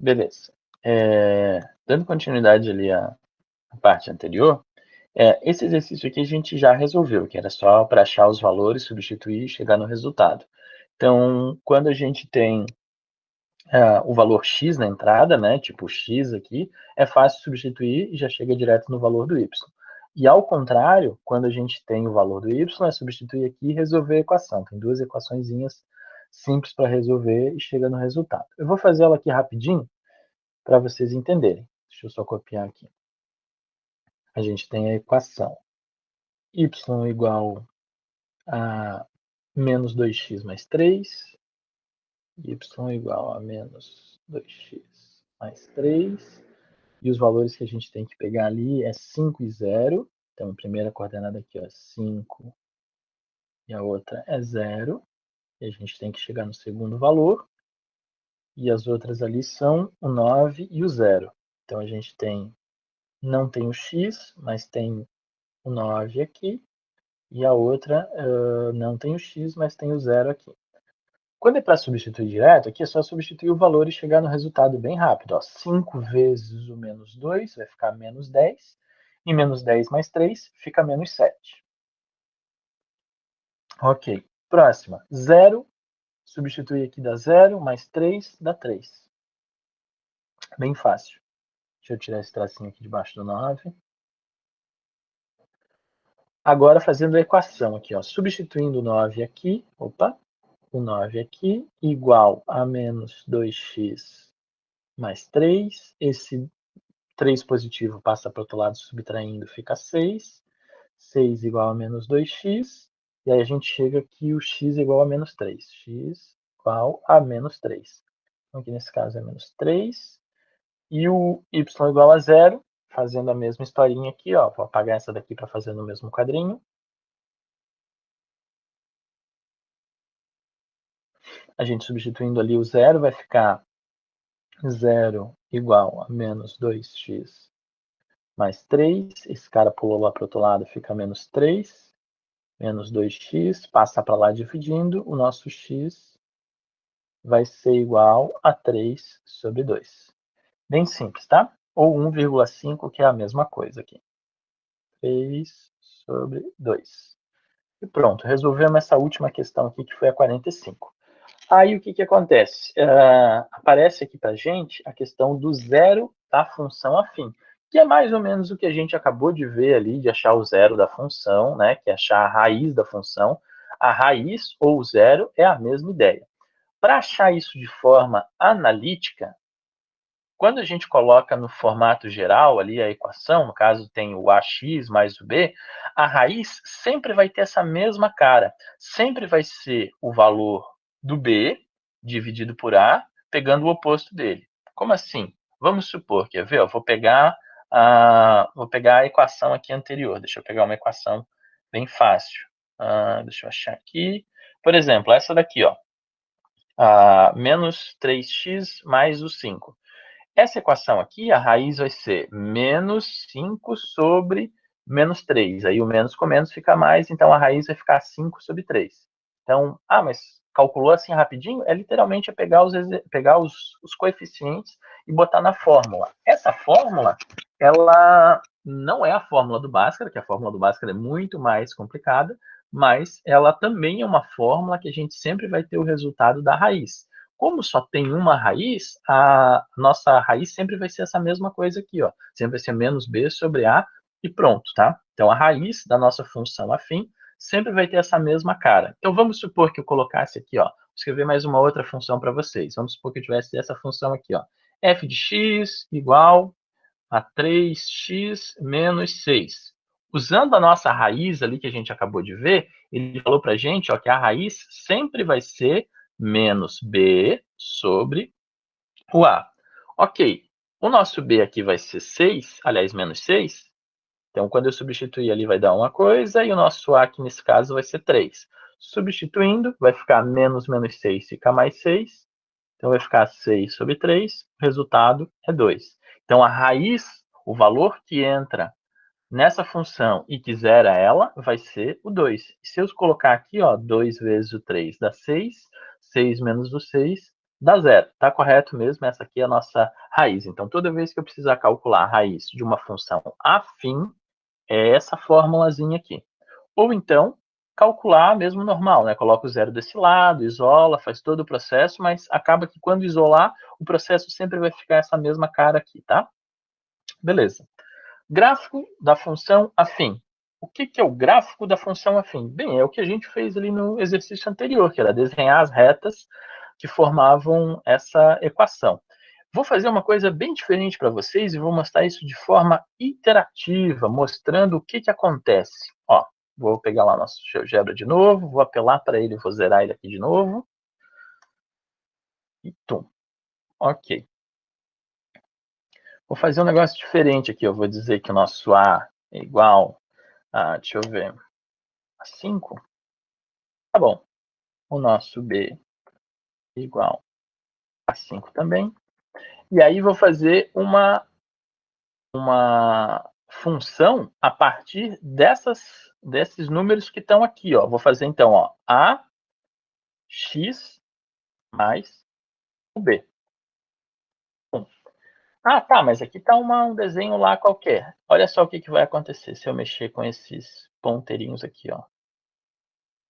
Beleza. Dando continuidade ali à parte anterior, esse exercício aqui a gente já resolveu, que era só para achar os valores, substituir e chegar no resultado. Então, quando a gente tem o valor x na entrada, né, tipo x aqui, é fácil substituir e já chega direto no valor do y. E ao contrário, quando a gente tem o valor do y, é substituir aqui e resolver a equação. Tem duas equaçõezinhas simples para resolver e chega no resultado. Eu vou fazer ela aqui rapidinho, para vocês entenderem. Deixa eu só copiar aqui. A gente tem a equação y igual a menos 2x mais 3, y igual a menos 2x mais 3, e os valores que a gente tem que pegar ali é 5 e 0. Então, a primeira coordenada aqui é 5 e a outra é 0. E a gente tem que chegar no segundo valor. E as outras ali são o 9 e o 0. Então, a gente não tem o x, mas tem o 9 aqui, e a outra não tem o x, mas tem o 0 aqui. Quando é para substituir direto, aqui é só substituir o valor e chegar no resultado bem rápido. Ó. 5 vezes o menos 2 vai ficar menos 10, e menos 10 mais 3 fica menos 7. Ok, próxima. 0, substituir aqui dá 0, mais 3 dá 3. Bem fácil. Deixa eu tirar esse tracinho aqui debaixo do 9. Agora fazendo a equação aqui, ó, substituindo o 9 aqui, o 9 aqui, igual a menos 2x mais 3. Esse 3 positivo passa para o outro lado subtraindo, fica 6. 6 igual a menos 2x. E aí a gente chega aqui, o x igual a menos 3. X igual a menos 3. Então, aqui nesse caso é menos 3. E o y igual a 0, fazendo a mesma historinha aqui, ó. Vou apagar essa daqui para fazer no mesmo quadrinho. A gente substituindo ali o 0, vai ficar 0 igual a menos 2x mais 3. Esse cara pulou lá para o outro lado, fica menos 3. Menos 2x, passa para lá dividindo. O nosso x vai ser igual a 3 sobre 2. Bem simples, tá? Ou 1,5, que é a mesma coisa aqui. 3 sobre 2. E pronto, resolvemos essa última questão aqui, que foi a 45. Aí o que acontece? Aparece aqui para a gente a questão do zero da função afim, que é mais ou menos o que a gente acabou de ver ali, de achar o zero da função, né? Que é achar a raiz da função. A raiz ou o zero é a mesma ideia. Para achar isso de forma analítica, quando a gente coloca no formato geral ali a equação, no caso tem o ax mais o b, a raiz sempre vai ter essa mesma cara. Sempre vai ser o valor do b dividido por a, pegando o oposto dele. Como assim? Vamos supor, quer ver? Vou pegar a equação aqui anterior. Deixa eu pegar uma equação bem fácil. Deixa eu achar aqui. Por exemplo, essa daqui, ó. Menos 3x mais o 5. Essa equação aqui, a raiz vai ser menos 5 sobre menos 3. Aí o menos com menos fica mais, então a raiz vai ficar 5 sobre 3. Então, mas calculou assim rapidinho? É literalmente pegar os coeficientes e botar na fórmula. Essa fórmula, ela não é a fórmula do Bhaskara, que a fórmula do Bhaskara é muito mais complicada, mas ela também é uma fórmula que a gente sempre vai ter o resultado da raiz. Como só tem uma raiz, a nossa raiz sempre vai ser essa mesma coisa aqui, ó. Sempre vai ser menos b sobre a e pronto, tá? Então, a raiz da nossa função afim sempre vai ter essa mesma cara. Então, vamos supor que eu colocasse aqui, ó, vou escrever mais uma outra função para vocês. Vamos supor que eu tivesse essa função aqui, ó, f de x igual a 3x menos 6. Usando a nossa raiz ali que a gente acabou de ver, ele falou para a gente, ó, que a raiz sempre vai ser menos b sobre o a. Ok, o nosso b aqui vai ser 6, aliás, menos 6. Então, quando eu substituir ali, vai dar uma coisa, e o nosso a aqui, nesse caso, vai ser 3. Substituindo, vai ficar menos 6, fica mais 6. Então, vai ficar 6 sobre 3, o resultado é 2. Então, a raiz, o valor que entra nessa função e que zera ela, vai ser o 2. E se eu colocar aqui, ó, 2 vezes o 3 dá 6, 6 menos o 6 dá zero. Tá correto mesmo, essa aqui é a nossa raiz. Então, toda vez que eu precisar calcular a raiz de uma função afim, é essa formulazinha aqui. Ou então, calcular mesmo normal, né? Coloca o zero desse lado, isola, faz todo o processo, mas acaba que quando isolar, o processo sempre vai ficar essa mesma cara aqui, tá? Beleza. Gráfico da função afim. O que é o gráfico da função afim? Bem, é o que a gente fez ali no exercício anterior, que era desenhar as retas que formavam essa equação. Vou fazer uma coisa bem diferente para vocês e vou mostrar isso de forma iterativa, mostrando o que acontece. Ó, vou pegar lá nosso GeoGebra de novo, vou apelar para ele, vou zerar ele aqui de novo. E tum. Ok. Vou fazer um negócio diferente aqui. Eu vou dizer que o nosso A é igual a, deixa eu ver, a 5. Tá bom. O nosso B é igual a 5 também. E aí vou fazer uma função a partir desses números que estão aqui. Ó. Vou fazer então ó, A, X mais o B. Ah, tá, mas aqui está um desenho lá qualquer. Olha só o que vai acontecer se eu mexer com esses ponteirinhos aqui. Ó.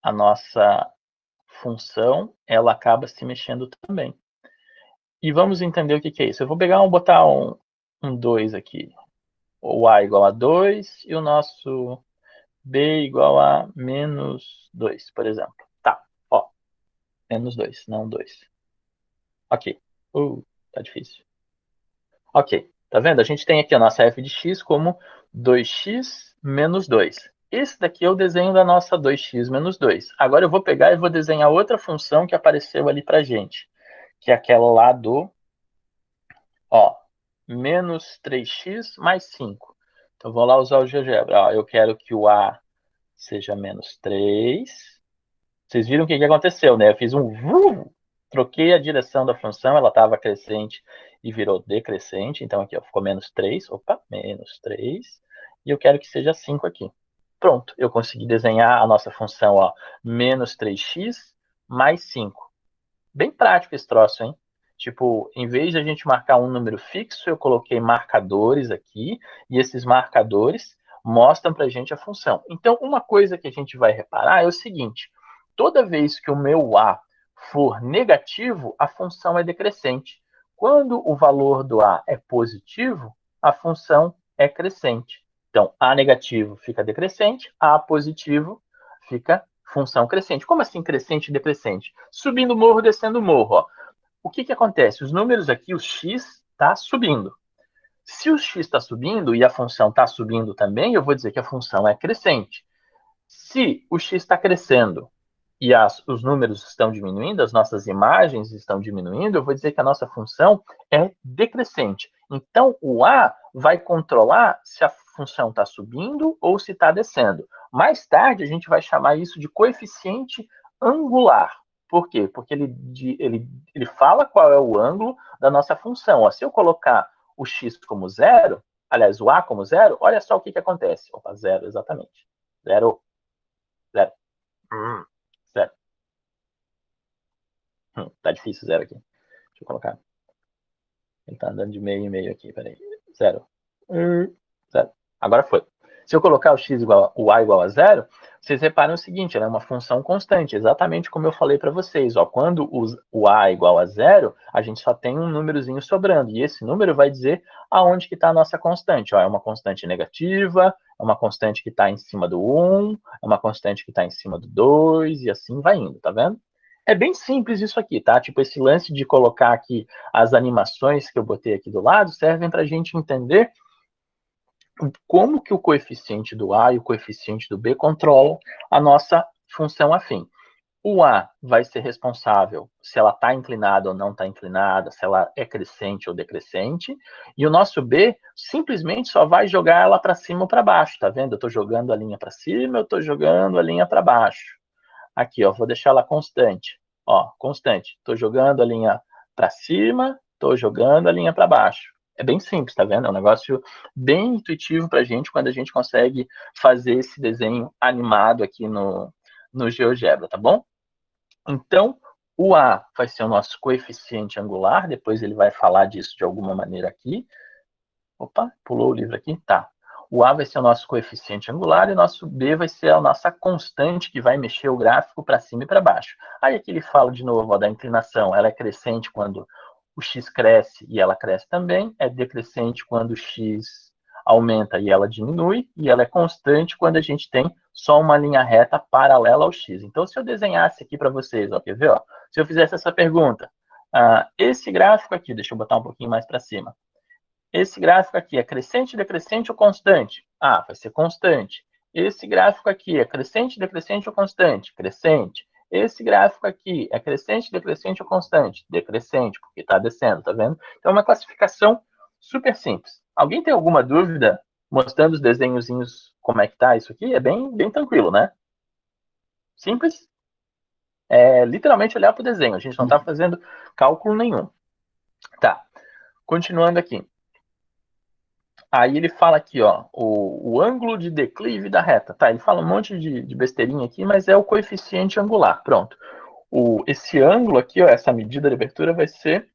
A nossa função, ela acaba se mexendo também. E vamos entender o que é isso. Eu vou botar um 2 aqui. O A igual a 2 e o nosso B igual a menos 2, por exemplo. Tá, ó. Menos 2, não 2. Ok. Tá difícil. Ok, tá vendo? A gente tem aqui a nossa f de x como 2x menos 2. Esse daqui é o desenho da nossa 2x menos 2. Agora eu vou pegar e vou desenhar outra função que apareceu ali pra gente, que é aquela lá do, ó, menos 3x mais 5. Então, vou lá usar o GeoGebra. Ó, eu quero que o A seja menos 3. Vocês viram o que aconteceu, né? Eu fiz um troquei a direção da função, ela estava crescente e virou decrescente. Então, aqui ó, ficou menos 3. Opa, menos 3. E eu quero que seja 5 aqui. Pronto, eu consegui desenhar a nossa função, ó, menos 3x mais 5. Bem prático esse troço, hein? Tipo, em vez de a gente marcar um número fixo, eu coloquei marcadores aqui, e esses marcadores mostram para a gente a função. Então, uma coisa que a gente vai reparar é o seguinte: toda vez que o meu A for negativo, a função é decrescente. Quando o valor do A é positivo, a função é crescente. Então, A negativo fica decrescente, A positivo fica função crescente. Como assim crescente e decrescente? Subindo o morro, descendo o morro. Ó. O que acontece? Os números aqui, o x está subindo. Se o x está subindo e a função está subindo também, eu vou dizer que a função é crescente. Se o x está crescendo e os números estão diminuindo, as nossas imagens estão diminuindo, eu vou dizer que a nossa função é decrescente. Então, o A vai controlar se a função está subindo ou se está descendo. Mais tarde, a gente vai chamar isso de coeficiente angular. Por quê? Porque ele fala qual é o ângulo da nossa função. Ó, se eu colocar o x como zero, aliás, o A como zero, olha só o que acontece. Opa, zero, exatamente. Zero. Zero. Zero. Tá difícil zero aqui. Deixa eu colocar. Ele tá andando de meio em meio aqui, peraí. Zero. Zero. Agora foi. Se eu colocar o A igual a zero, vocês reparam o seguinte, ela é uma função constante, exatamente como eu falei para vocês. Ó, quando o A é igual a zero, a gente só tem um númerozinho sobrando, e esse número vai dizer aonde que está a nossa constante. Ó, é uma constante negativa, é uma constante que está em cima do 1, é uma constante que está em cima do 2, e assim vai indo, tá vendo? É bem simples isso aqui, tá? Tipo, esse lance de colocar aqui as animações que eu botei aqui do lado servem para a gente entender como que o coeficiente do A e o coeficiente do B controlam a nossa função afim. O A vai ser responsável se ela está inclinada ou não está inclinada, se ela é crescente ou decrescente, e o nosso B simplesmente só vai jogar ela para cima ou para baixo, tá vendo? Eu estou jogando a linha para cima, eu estou jogando a linha para baixo. Aqui, ó, vou deixar ela constante. Ó, constante. Estou jogando a linha para cima, estou jogando a linha para baixo. É bem simples, tá vendo? É um negócio bem intuitivo para a gente quando a gente consegue fazer esse desenho animado aqui no GeoGebra, tá bom? Então, O A vai ser o nosso coeficiente angular, depois ele vai falar disso de alguma maneira aqui. Opa, pulou o livro aqui, tá. O A vai ser o nosso coeficiente angular e o nosso B vai ser a nossa constante que vai mexer o gráfico para cima e para baixo. Aí aqui ele fala de novo ó, da inclinação, ela é crescente quando o x cresce e ela cresce também, é decrescente quando o x aumenta e ela diminui, e ela é constante quando a gente tem só uma linha reta paralela ao x. Então, se eu desenhasse aqui para vocês, ó, quer ver? Ó, se eu fizesse essa pergunta, esse gráfico aqui, deixa eu botar um pouquinho mais para cima, esse gráfico aqui é crescente, decrescente ou constante? Ah, vai ser constante. Esse gráfico aqui é crescente, decrescente ou constante? Crescente. Esse gráfico aqui é crescente, decrescente ou constante? Decrescente, porque está descendo, tá vendo? Então é uma classificação super simples. Alguém tem alguma dúvida mostrando os desenhozinhos como é que tá isso aqui? É bem tranquilo, né? Simples. É literalmente olhar para o desenho. A gente não está fazendo cálculo nenhum. Tá. Continuando aqui. Aí ele fala aqui, ó, o ângulo de declive da reta. Tá, ele fala um monte de besteirinha aqui, mas é o coeficiente angular. Pronto. Esse ângulo aqui, ó, essa medida de abertura vai ser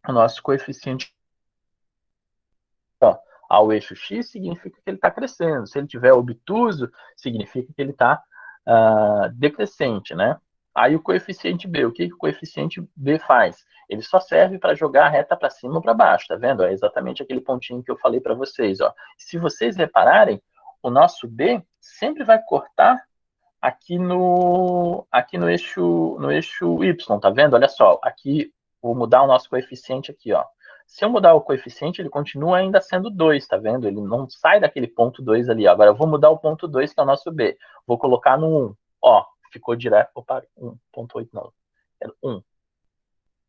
o nosso coeficiente. Ó, ao eixo x significa que ele está crescendo. Se ele tiver obtuso, significa que ele está decrescente, né? Aí o coeficiente B, o que o coeficiente B faz? Ele só serve para jogar a reta para cima ou para baixo, tá vendo? É exatamente aquele pontinho que eu falei para vocês, ó. Se vocês repararem, o nosso B sempre vai cortar aqui no eixo Y, tá vendo? Olha só, aqui vou mudar o nosso coeficiente aqui, ó. Se eu mudar o coeficiente, ele continua ainda sendo 2, tá vendo? Ele não sai daquele ponto 2 ali. Ó. Agora eu vou mudar o ponto 2, que é o nosso B. Vou colocar no 1. Ó, ficou direto. Opa, 1.8 não. Era 1.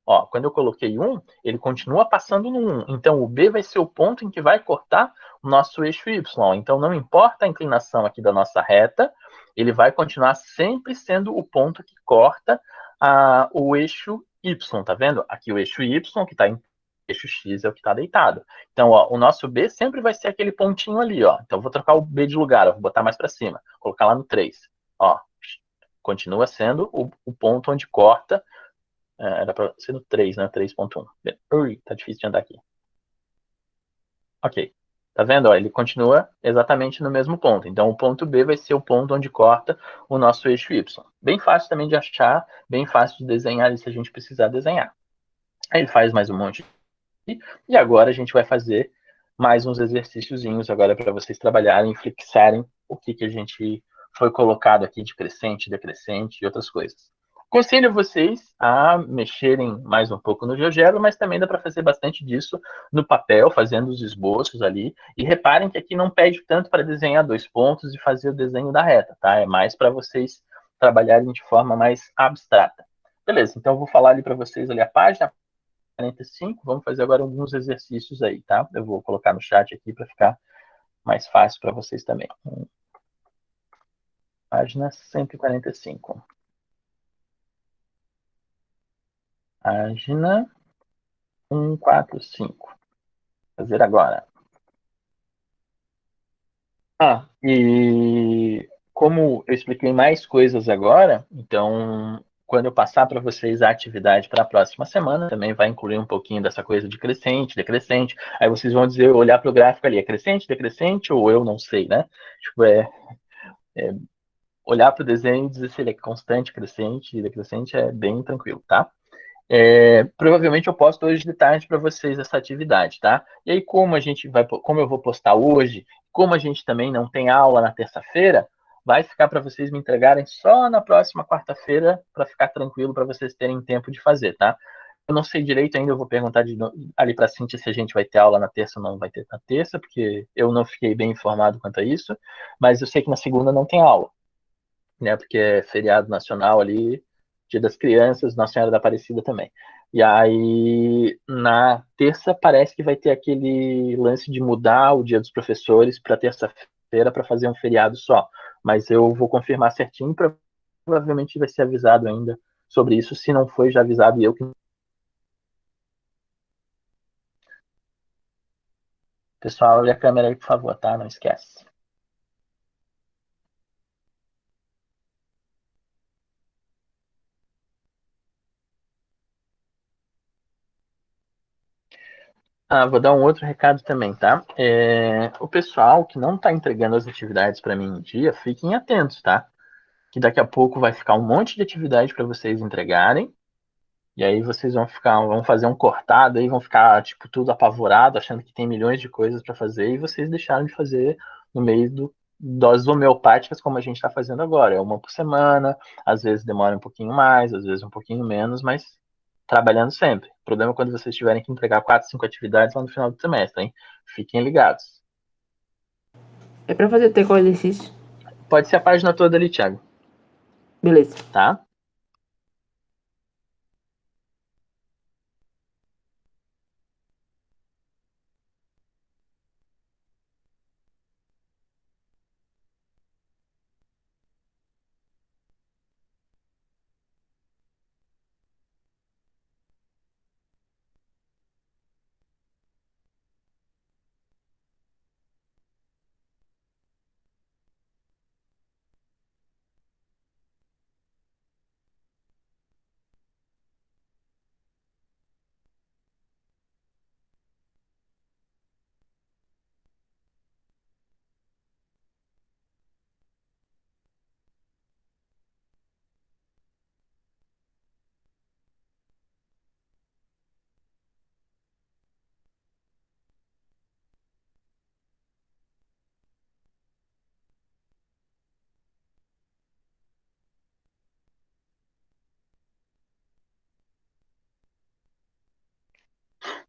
Ó, quando eu coloquei 1, ele continua passando no 1. Então, o B vai ser o ponto em que vai cortar o nosso eixo Y. Então, não importa a inclinação aqui da nossa reta, ele vai continuar sempre sendo o ponto que corta o eixo Y, tá vendo? Aqui o eixo Y, que está em eixo X, é o que está deitado. Então, ó, o nosso B sempre vai ser aquele pontinho ali, ó. Então, eu vou trocar o B de lugar, ó, vou botar mais para cima, colocar lá no 3. Ó, continua sendo o ponto onde corta era para ser no 3, né? 3.1. Ui, tá difícil de andar aqui. Ok. Tá vendo? Ó, ele continua exatamente no mesmo ponto. Então, o ponto B vai ser o ponto onde corta o nosso eixo Y. Bem fácil também de achar, bem fácil de desenhar se a gente precisar desenhar. Aí ele faz mais um monte. E agora a gente vai fazer mais uns exercíciozinhos agora para vocês trabalharem e fixarem o que a gente foi colocado aqui de crescente, decrescente e outras coisas. Aconselho vocês a mexerem mais um pouco no GeoGebra, mas também dá para fazer bastante disso no papel, fazendo os esboços ali. E reparem que aqui não pede tanto para desenhar 2 pontos e fazer o desenho da reta, tá? É mais para vocês trabalharem de forma mais abstrata. Beleza, então eu vou falar ali para vocês ali a página 45. Vamos fazer agora alguns exercícios aí, tá? Eu vou colocar no chat aqui para ficar mais fácil para vocês também. Página 145. Página 145. Fazer agora. E como eu expliquei mais coisas agora, então quando eu passar para vocês a atividade para a próxima semana, também vai incluir um pouquinho dessa coisa de crescente, decrescente. Aí vocês vão dizer, olhar para o gráfico ali, é crescente, decrescente, ou eu não sei, né? Tipo, olhar para o desenho e dizer se ele é constante, crescente, decrescente é bem tranquilo, tá? Provavelmente eu posto hoje de tarde para vocês essa atividade, tá? E aí, como eu vou postar hoje, como a gente também não tem aula na terça-feira, vai ficar para vocês me entregarem só na próxima quarta-feira, para ficar tranquilo, para vocês terem tempo de fazer, tá? Eu não sei direito ainda, eu vou perguntar ali para a Cintia se a gente vai ter aula na terça ou não vai ter na terça, porque eu não fiquei bem informado quanto a isso, mas eu sei que na segunda não tem aula, né? Porque é feriado nacional ali, Dia das Crianças, Nossa Senhora da Aparecida também. E aí, na terça, parece que vai ter aquele lance de mudar o Dia dos Professores para terça-feira para fazer um feriado só. Mas eu vou confirmar certinho, provavelmente vai ser avisado ainda sobre isso, se não foi já avisado e eu que. Pessoal, olha a câmera aí, por favor, tá? Não esquece. Vou dar um outro recado também, tá? O pessoal que não está entregando as atividades para mim em dia, fiquem atentos, tá? Que daqui a pouco vai ficar um monte de atividade para vocês entregarem. E aí vocês vão fazer um cortado aí, vão ficar tipo tudo apavorado, achando que tem milhões de coisas para fazer e vocês deixaram de fazer no meio doses homeopáticas como a gente está fazendo agora. É uma por semana, às vezes demora um pouquinho mais, às vezes um pouquinho menos, mas trabalhando sempre. O problema é quando vocês tiverem que entregar 4, 5 atividades lá no final do semestre, hein? Fiquem ligados. É pra fazer até qual exercício? Pode ser a página toda ali, Thiago, Beleza. tá?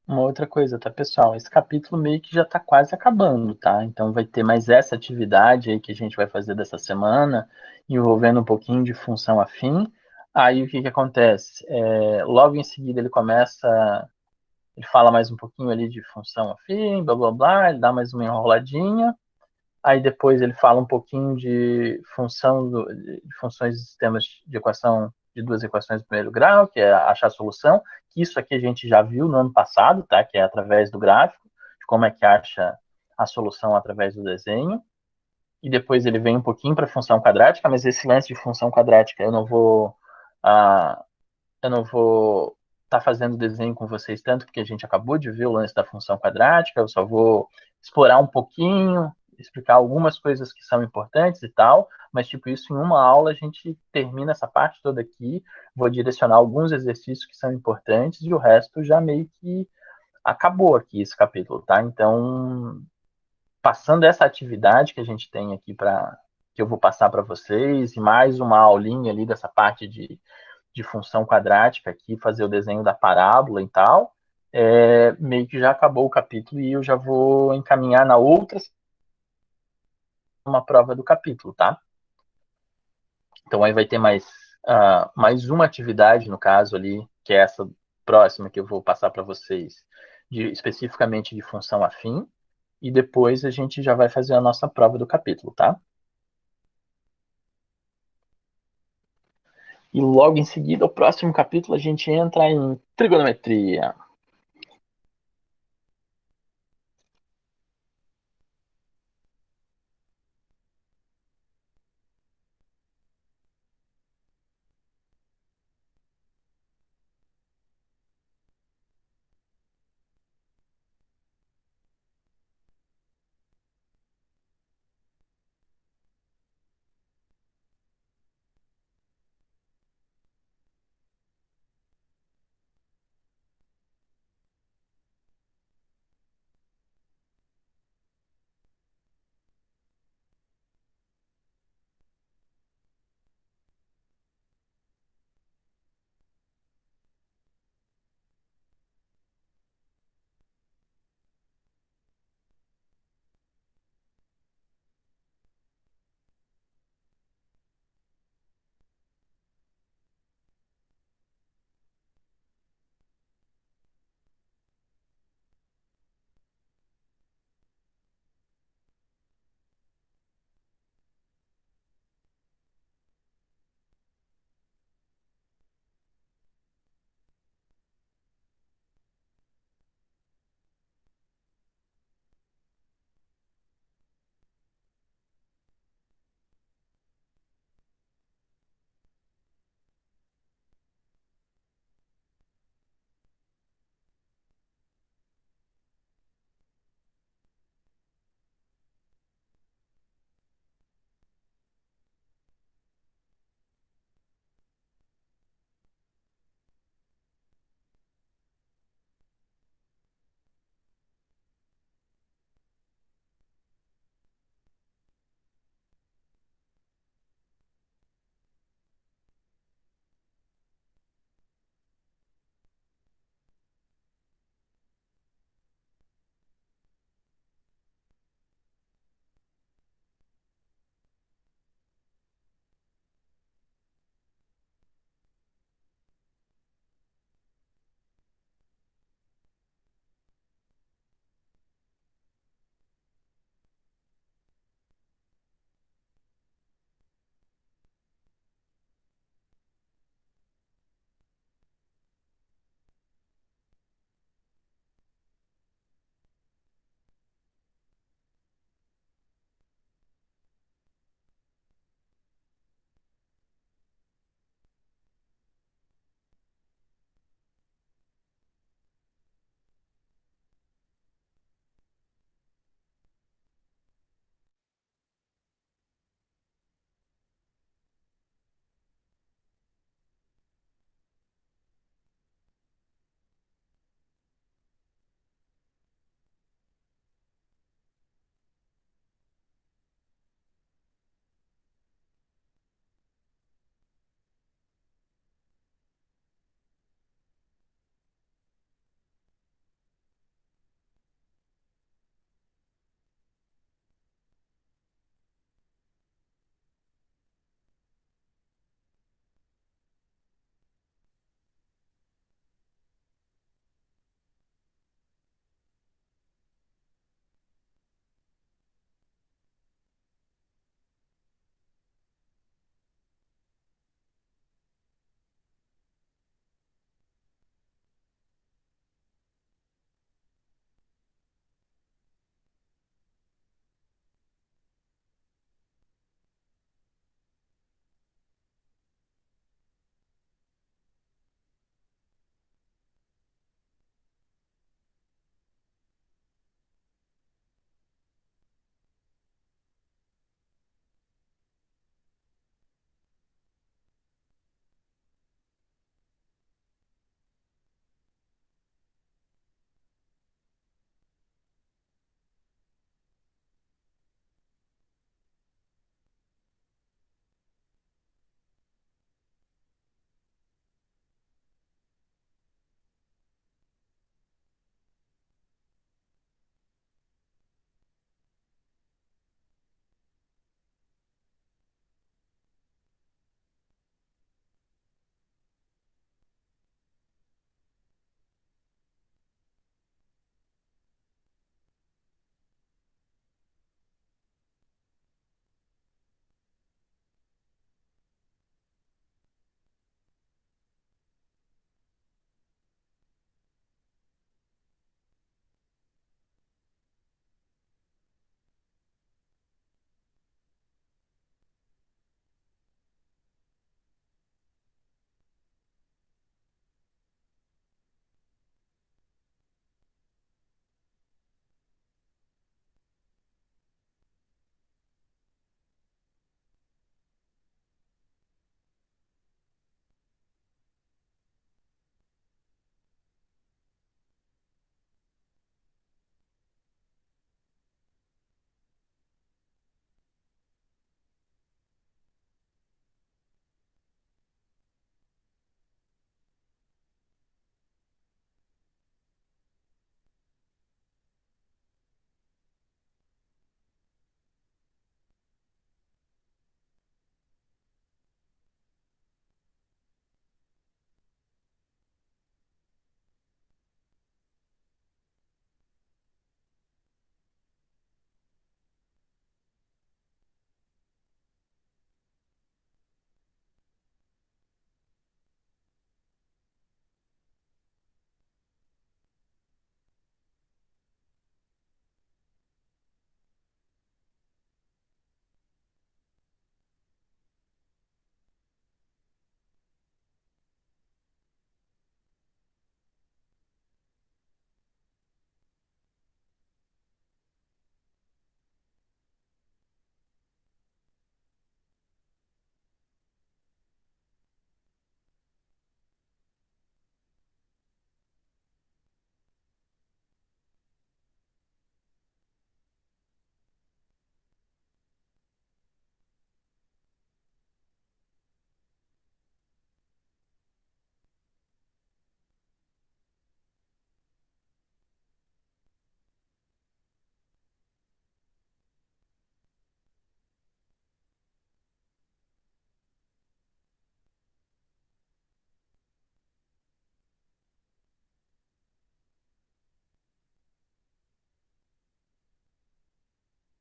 Uma outra coisa, tá, pessoal? Esse capítulo meio que já tá quase acabando, tá? Então vai ter mais essa atividade aí que a gente vai fazer dessa semana, envolvendo um pouquinho de função afim. Aí o que que acontece? Logo em seguida ele fala mais um pouquinho ali de função afim, blá blá blá, ele dá mais uma enroladinha. Aí depois ele fala um pouquinho de de funções de sistemas de equação de duas equações de primeiro grau, que é achar a solução, que isso aqui a gente já viu no ano passado, tá? Que é através do gráfico, de como é que acha a solução através do desenho. E depois ele vem um pouquinho para função quadrática, mas esse lance de função quadrática ah, eu não vou estar fazendo desenho com vocês tanto, porque a gente acabou de ver o lance da função quadrática, eu só vou explorar um pouquinho, explicar algumas coisas que são importantes e tal, mas tipo, isso em uma aula a gente termina essa parte toda aqui, vou direcionar alguns exercícios que são importantes e o resto já meio que acabou aqui esse capítulo, tá? Então, passando essa atividade que a gente tem aqui para que eu vou passar para vocês e mais uma aulinha ali dessa parte de função quadrática aqui, fazer o desenho da parábola e tal, meio que já acabou o capítulo e eu já vou encaminhar na outra uma prova do capítulo, tá? Então aí vai ter mais uma atividade, no caso ali, que é essa próxima que eu vou passar para vocês, especificamente de função afim, e depois a gente já vai fazer a nossa prova do capítulo, tá? E logo em seguida, o próximo capítulo, a gente entra em trigonometria.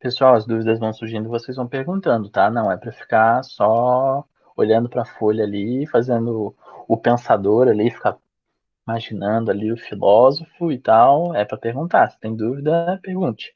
Pessoal, as dúvidas vão surgindo, vocês vão perguntando, tá? Não é para ficar só olhando para a folha ali, fazendo o pensador ali, ficar imaginando ali o filósofo e tal. É para perguntar. Se tem dúvida, pergunte.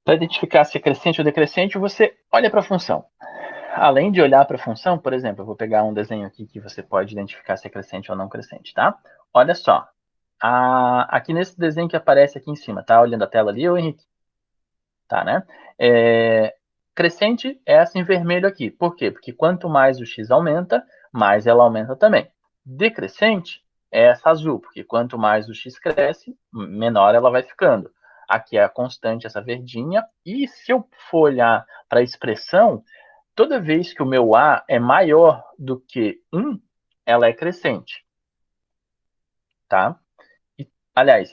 Para identificar se é crescente ou decrescente, você olha para a função. Além de olhar para a função, por exemplo, eu vou pegar um desenho aqui que você pode identificar se é crescente ou não crescente, tá? Olha só. Aqui nesse desenho que aparece aqui em cima, tá olhando a tela ali, ô Henrique? Tá, né? Crescente é essa em vermelho aqui. Por quê? Porque quanto mais o x aumenta, mais ela aumenta também. Decrescente é essa azul, porque quanto mais o x cresce, menor ela vai ficando. Aqui é a constante, essa verdinha. E se eu for olhar para a expressão, toda vez que o meu A é maior do que 1, ela é crescente. Tá? E, aliás,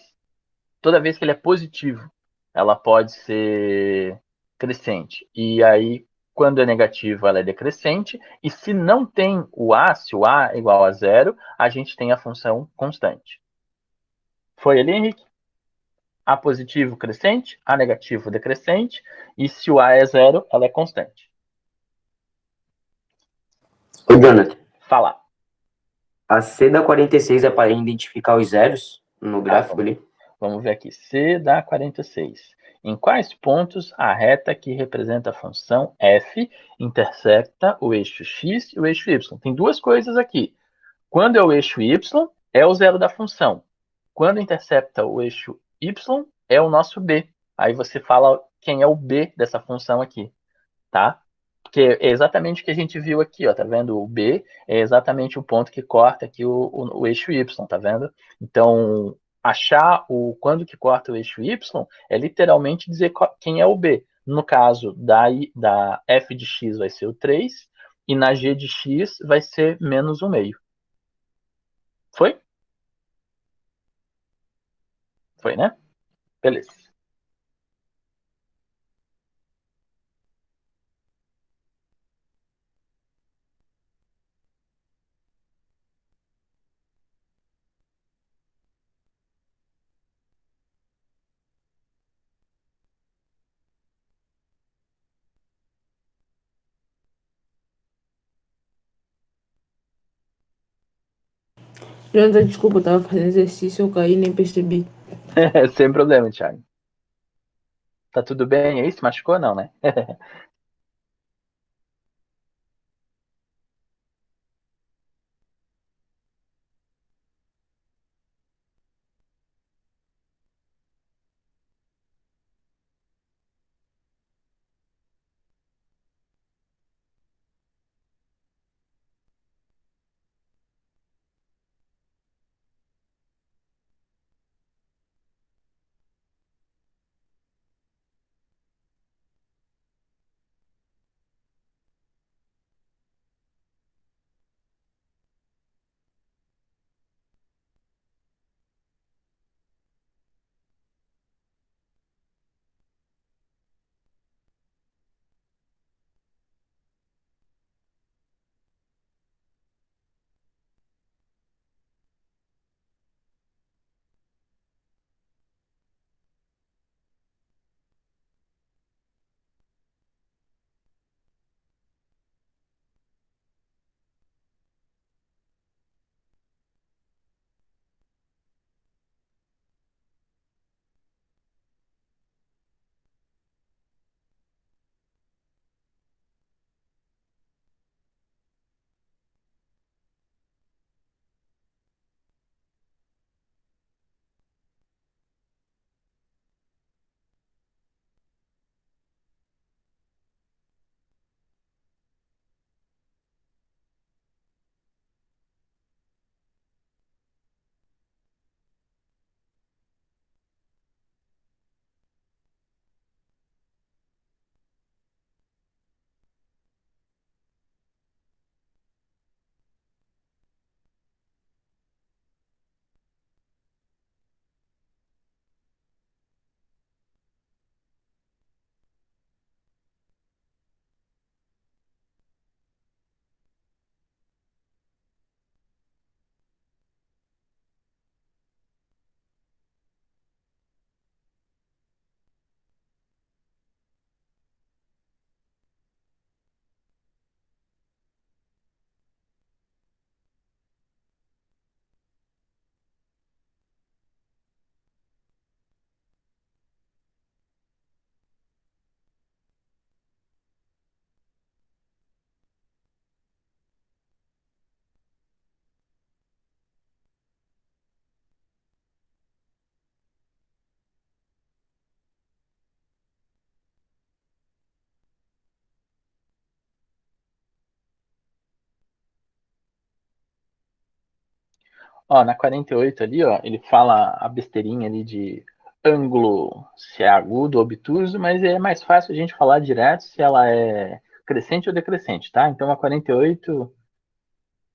toda vez que ele é positivo, ela pode ser crescente. E aí, quando é negativo, ela é decrescente. E se não tem o A, se o A é igual a zero, a gente tem a função constante. Foi ali, Henrique? A positivo, crescente. A negativo, decrescente. E se o A é zero, ela é constante. Ô, Jonathan, Falar. a C da 46 é para identificar os zeros no gráfico ali? Vamos ver aqui. C dá 46. Em quais pontos a reta que representa a função f intersecta o eixo x e o eixo y? Tem duas coisas aqui. Quando é o eixo y, é o zero da função. Quando intercepta o eixo y, é o nosso b. Aí você fala quem é o b dessa função aqui, tá? Porque é exatamente o que a gente viu aqui, ó, tá vendo? O B é exatamente o ponto que corta aqui o eixo Y, tá vendo? Então, achar o quando que corta o eixo Y é literalmente dizer quem é o B. No caso da f de x vai ser o 3 e na g de x vai ser menos 1/2. Foi? Foi, né? Beleza. Jonathan, desculpa, eu tava fazendo exercício, eu caí e nem percebi. Sem problema, Thiago. Tá tudo bem aí? Se machucou, não, né? Ó, na 48 ali, ó, ele fala a besteirinha ali de ângulo, se é agudo ou obtuso, mas é mais fácil a gente falar direto se ela é crescente ou decrescente, tá? Então a 48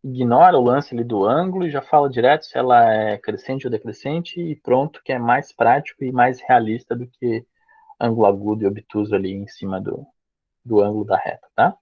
ignora o lance ali do ângulo e já fala direto se ela é crescente ou decrescente e pronto, que é mais prático e mais realista do que ângulo agudo e obtuso ali em cima do ângulo da reta, tá?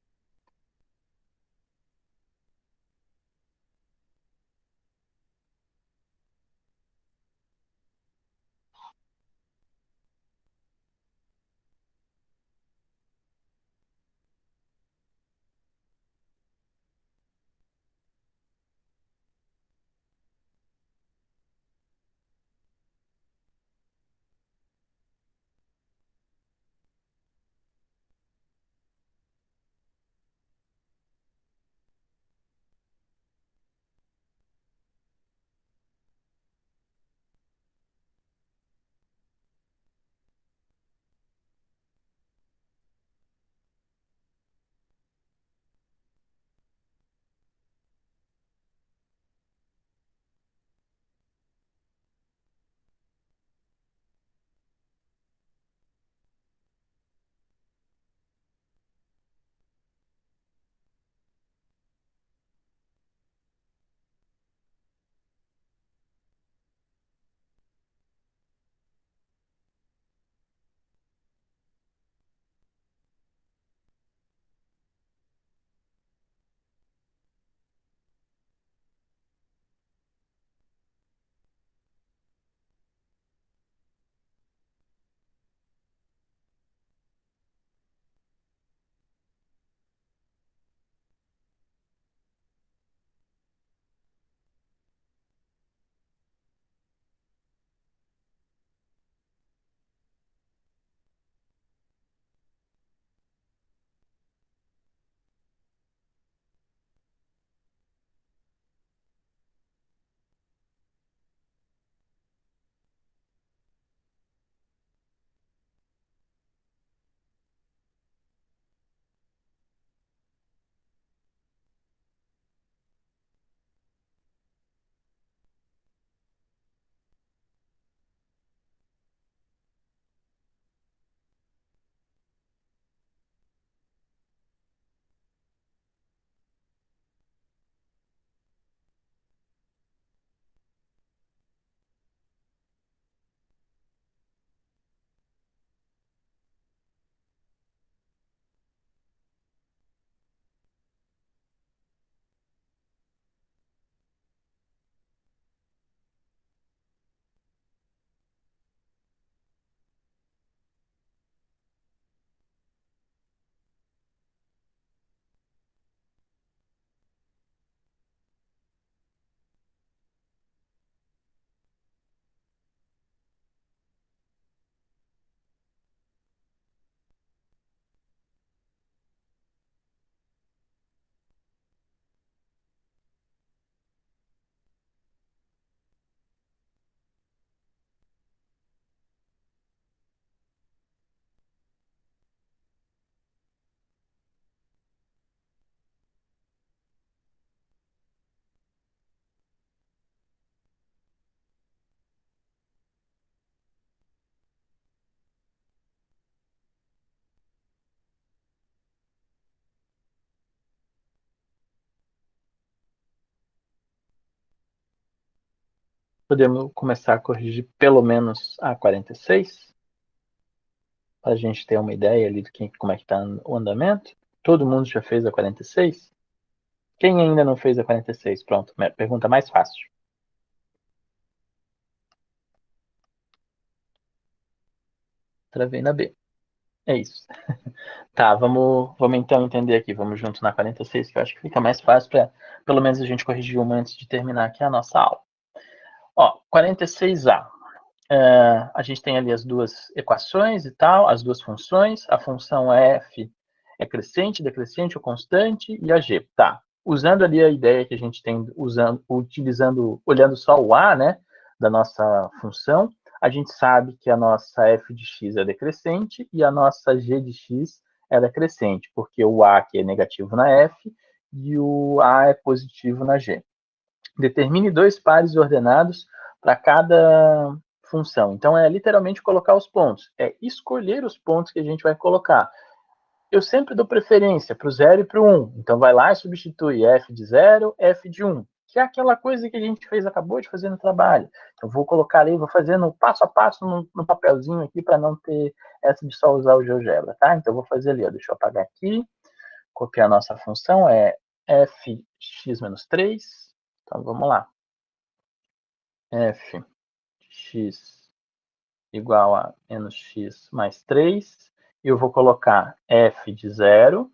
Podemos começar a corrigir pelo menos a 46, para a gente ter uma ideia ali como é que está o andamento. Todo mundo já fez a 46? Quem ainda não fez a 46? Pronto, pergunta mais fácil. Travei na B. É isso. Tá, vamos então entender aqui. Vamos junto na 46, que eu acho que fica mais fácil para pelo menos a gente corrigir uma antes de terminar aqui a nossa aula. Ó, 46A. A gente tem ali as duas equações e tal, as duas funções. A função f é crescente, decrescente ou constante, e a g. Tá. Usando ali a ideia que a gente tem, olhando só o a, né, da nossa função, a gente sabe que a nossa f de x é decrescente e a nossa g de x ela é crescente, porque o a aqui é negativo na f e o a é positivo na g. Determine 2 pares ordenados para cada função. Então, é literalmente colocar os pontos. É escolher os pontos que a gente vai colocar. Eu sempre dou preferência para o 0 e para o 1. Então, vai lá e substitui f de 0, f de 1. Que é aquela coisa que a gente acabou de fazer no trabalho. Então, vou colocar ali, vou fazendo passo a passo no papelzinho aqui para não ter essa de só usar o GeoGebra, tá? Então, vou fazer ali, ó, deixa eu apagar aqui, copiar a nossa função, é fx-3. Então, vamos lá. fx igual a menos x mais 3. E eu vou colocar f de 0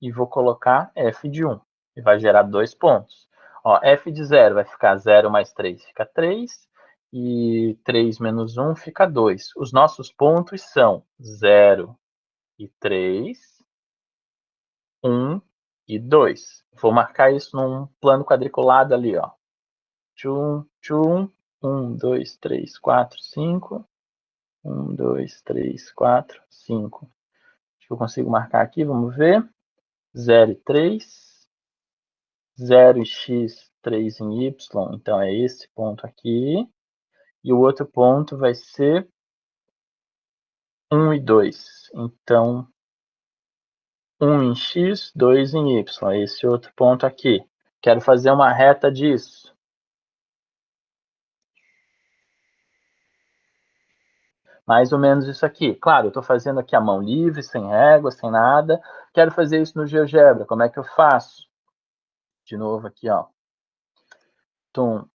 e vou colocar f de 1. E vai gerar 2 pontos. Ó, f de 0 vai ficar 0 mais 3 fica 3. E 3 menos 1 fica 2. Os nossos pontos são 0 e 3, 1 e 2. Vou marcar isso num plano quadriculado ali, ó. Tchum, tchum. 1, 2, 3, 4, 5. 1, 2, 3, 4, 5. Acho que eu consigo marcar aqui, vamos ver. 0 e 3. 0 e x, 3 em y. Então, é esse ponto aqui. E o outro ponto vai ser 1 e 2. Então, 1 em x, 2 em y. Esse outro ponto aqui. Quero fazer uma reta disso. Mais ou menos isso aqui. Claro, eu estou fazendo aqui a mão livre, sem régua, sem nada. Quero fazer isso no GeoGebra. Como é que eu faço? De novo aqui, ó. Tum,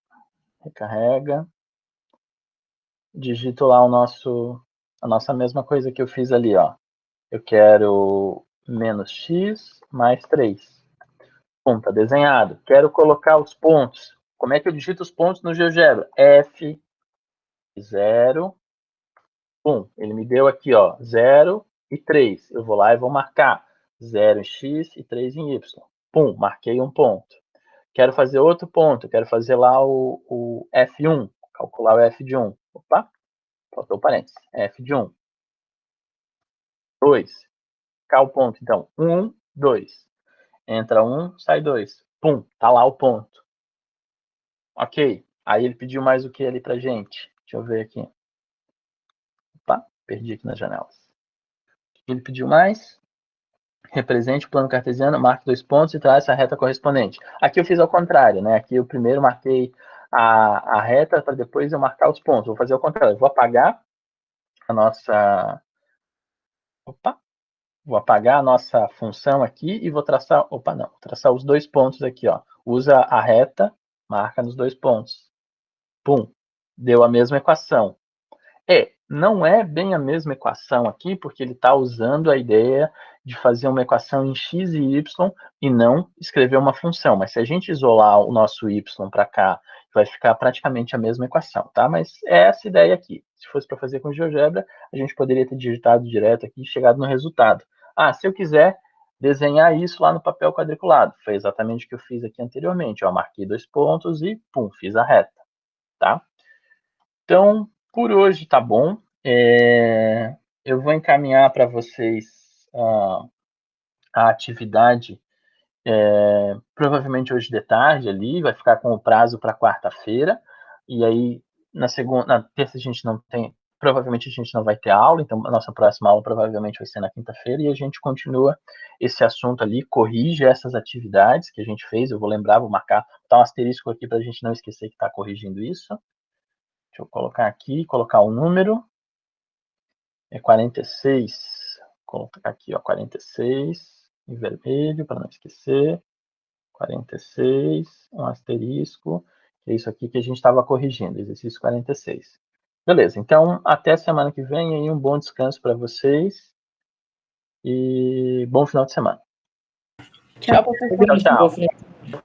recarrega. Digito lá a nossa mesma coisa que eu fiz ali, ó. Eu quero menos x mais 3. Pum, tá desenhado. Quero colocar os pontos. Como é que eu digito os pontos no GeoGebra? F, 0. Pum, ele me deu aqui, ó, 0 e 3. Eu vou lá e vou marcar 0 em x e 3 em y. Pum, marquei um ponto. Quero fazer outro ponto. Quero fazer lá o F1. Calcular o F de 1. Opa, faltou parênteses. F de 1. 2. Cá o ponto, então. 1, 2. Entra 1, sai 2. Pum, tá lá o ponto. Ok. Aí ele pediu mais o que ali pra gente? Deixa eu ver aqui. Opa, perdi aqui nas janelas. O que ele pediu mais? Represente o plano cartesiano, marque 2 pontos e trace a reta correspondente. Aqui eu fiz ao contrário, né? Aqui eu primeiro marquei a reta para depois eu marcar os pontos. Vou fazer ao contrário. Eu vou apagar a nossa... Opa! Vou apagar a nossa função aqui e vou traçar... Opa, não. Traçar os 2 pontos aqui, ó. Usa a reta, marca nos 2 pontos. Pum! Deu a mesma equação. Não é bem a mesma equação aqui, porque ele está usando a ideia de fazer uma equação em x e y e não escrever uma função. Mas se a gente isolar o nosso y para cá, vai ficar praticamente a mesma equação, tá? Mas é essa ideia aqui. Se fosse para fazer com GeoGebra, a gente poderia ter digitado direto aqui e chegado no resultado. Ah, se eu quiser desenhar isso lá no papel quadriculado, foi exatamente o que eu fiz aqui anteriormente. Eu marquei 2 pontos e, pum, fiz a reta, tá? Então, por hoje tá bom. Eu vou encaminhar para vocês a atividade, provavelmente hoje de tarde ali, vai ficar com o prazo para quarta-feira, e aí na terça a gente não tem, provavelmente a gente não vai ter aula, então a nossa próxima aula provavelmente vai ser na quinta-feira, e a gente continua esse assunto ali, corrige essas atividades que a gente fez, eu vou lembrar, vou marcar, botar um asterisco aqui para a gente não esquecer que está corrigindo isso. Deixa eu colocar aqui, colocar o número. É 46. Vou colocar aqui, ó, 46 em vermelho, para não esquecer. 46, um asterisco. Que é isso aqui que a gente estava corrigindo, exercício 46. Beleza, então até semana que vem, aí um bom descanso para vocês. E bom final de semana. Tchau, professor. Tchau, tchau.